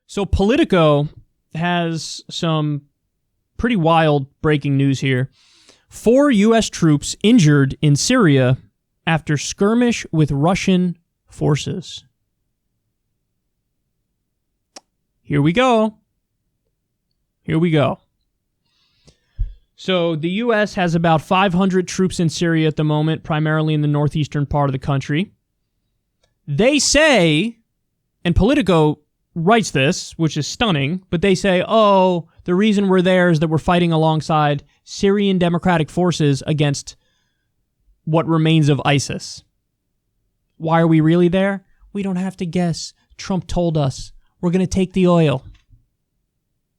So Politico has some pretty wild breaking news here. 4 U.S. troops injured in Syria after skirmish with Russian forces. Here we go. So the U.S. has about 500 troops in Syria at the moment, primarily in the northeastern part of the country. They say, and Politico writes this, which is stunning, but they say, oh, the reason we're there is that we're fighting alongside Syrian democratic forces against what remains of ISIS. Why are we really there? We don't have to guess. Trump told us. We're going to take the oil.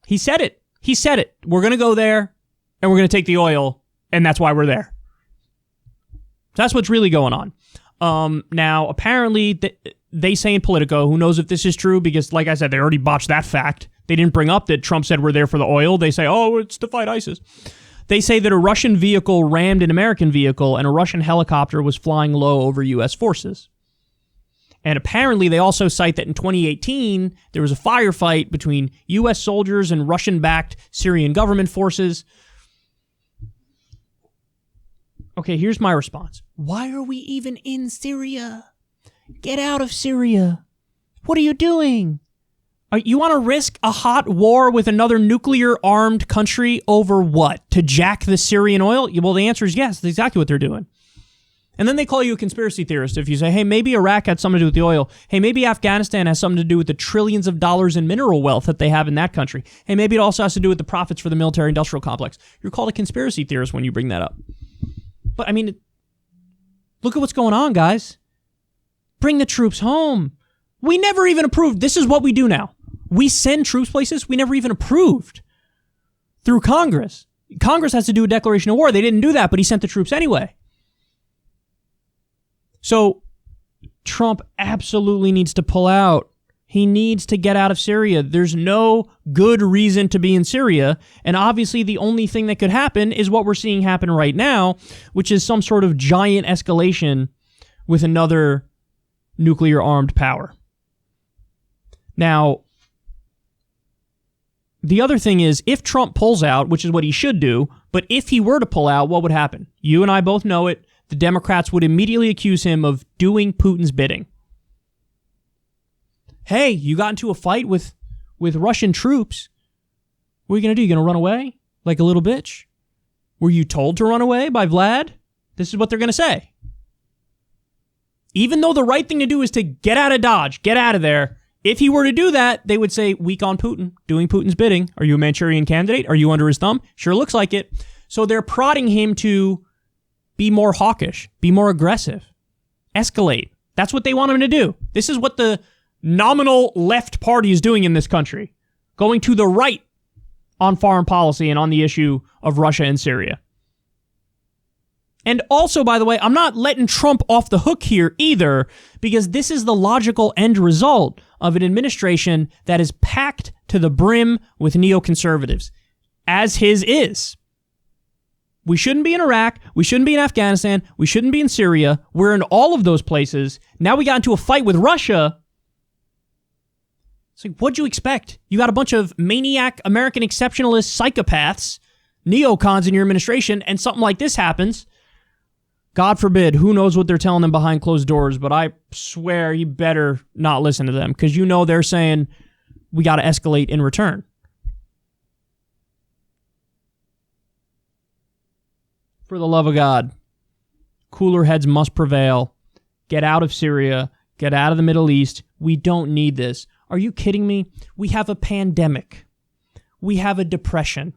He said it. We're going to go there, and we're going to take the oil, and that's why we're there. That's what's really going on. Now, apparently, they say in Politico, who knows if this is true, because, like I said, they already botched that fact. They didn't bring up that Trump said we're there for the oil. They say, oh, it's to fight ISIS. They say that a Russian vehicle rammed an American vehicle, and a Russian helicopter was flying low over U.S. forces. And apparently, they also cite that in 2018, there was a firefight between U.S. soldiers and Russian-backed Syrian government forces. Okay, here's my response. Why are we even in Syria? Get out of Syria. What are you doing? You want to risk a hot war with another nuclear-armed country over what? To jack the Syrian oil? Well, the answer is yes. That's exactly what they're doing. And then they call you a conspiracy theorist if you say, hey, maybe Iraq had something to do with the oil. Hey, maybe Afghanistan has something to do with the trillions of dollars in mineral wealth that they have in that country. Hey, maybe it also has to do with the profits for the military-industrial complex. You're called a conspiracy theorist when you bring that up. But, I mean, look at what's going on, guys. Bring the troops home. We never even approved. This is what we do now. We send troops places we never even approved through Congress. Congress has to do a declaration of war. They didn't do that, but he sent the troops anyway. So Trump absolutely needs to pull out. He needs to get out of Syria. There's no good reason to be in Syria. And obviously the only thing that could happen is what we're seeing happen right now, which is some sort of giant escalation with another nuclear-armed power. Now, the other thing is, if Trump pulls out, which is what he should do, but if he were to pull out, what would happen? You and I both know it. The Democrats would immediately accuse him of doing Putin's bidding. Hey, you got into a fight with Russian troops. What are you going to do? You going to run away like a little bitch? Were you told to run away by Vlad? This is what they're going to say. Even though the right thing to do is to get out of Dodge, get out of there, if he were to do that, they would say, weak on Putin, doing Putin's bidding. Are you a Manchurian candidate? Are you under his thumb? Sure looks like it. So they're prodding him to be more hawkish, be more aggressive, escalate. That's what they want him to do. This is what the nominal left party is doing in this country, going to the right on foreign policy and on the issue of Russia and Syria. And also, by the way, I'm not letting Trump off the hook here either, because this is the logical end result of an administration that is packed to the brim with neoconservatives, as his is. We shouldn't be in Iraq. We shouldn't be in Afghanistan. We shouldn't be in Syria. We're in all of those places. Now we got into a fight with Russia. It's like, what'd you expect? You got a bunch of maniac American exceptionalist psychopaths, neocons in your administration, and something like this happens. God forbid, who knows what they're telling them behind closed doors, but I swear you better not listen to them, because you know they're saying we got to escalate in return. For the love of God, cooler heads must prevail. Get out of Syria. Get out of the Middle East. We don't need this. Are you kidding me? We have a pandemic. We have a depression.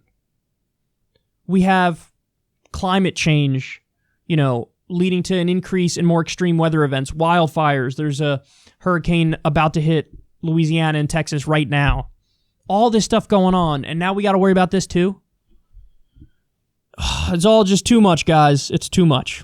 We have climate change, leading to an increase in more extreme weather events, wildfires. There's a hurricane about to hit Louisiana and Texas right now. All this stuff going on, and now we got to worry about this too? It's all just too much, guys. It's too much.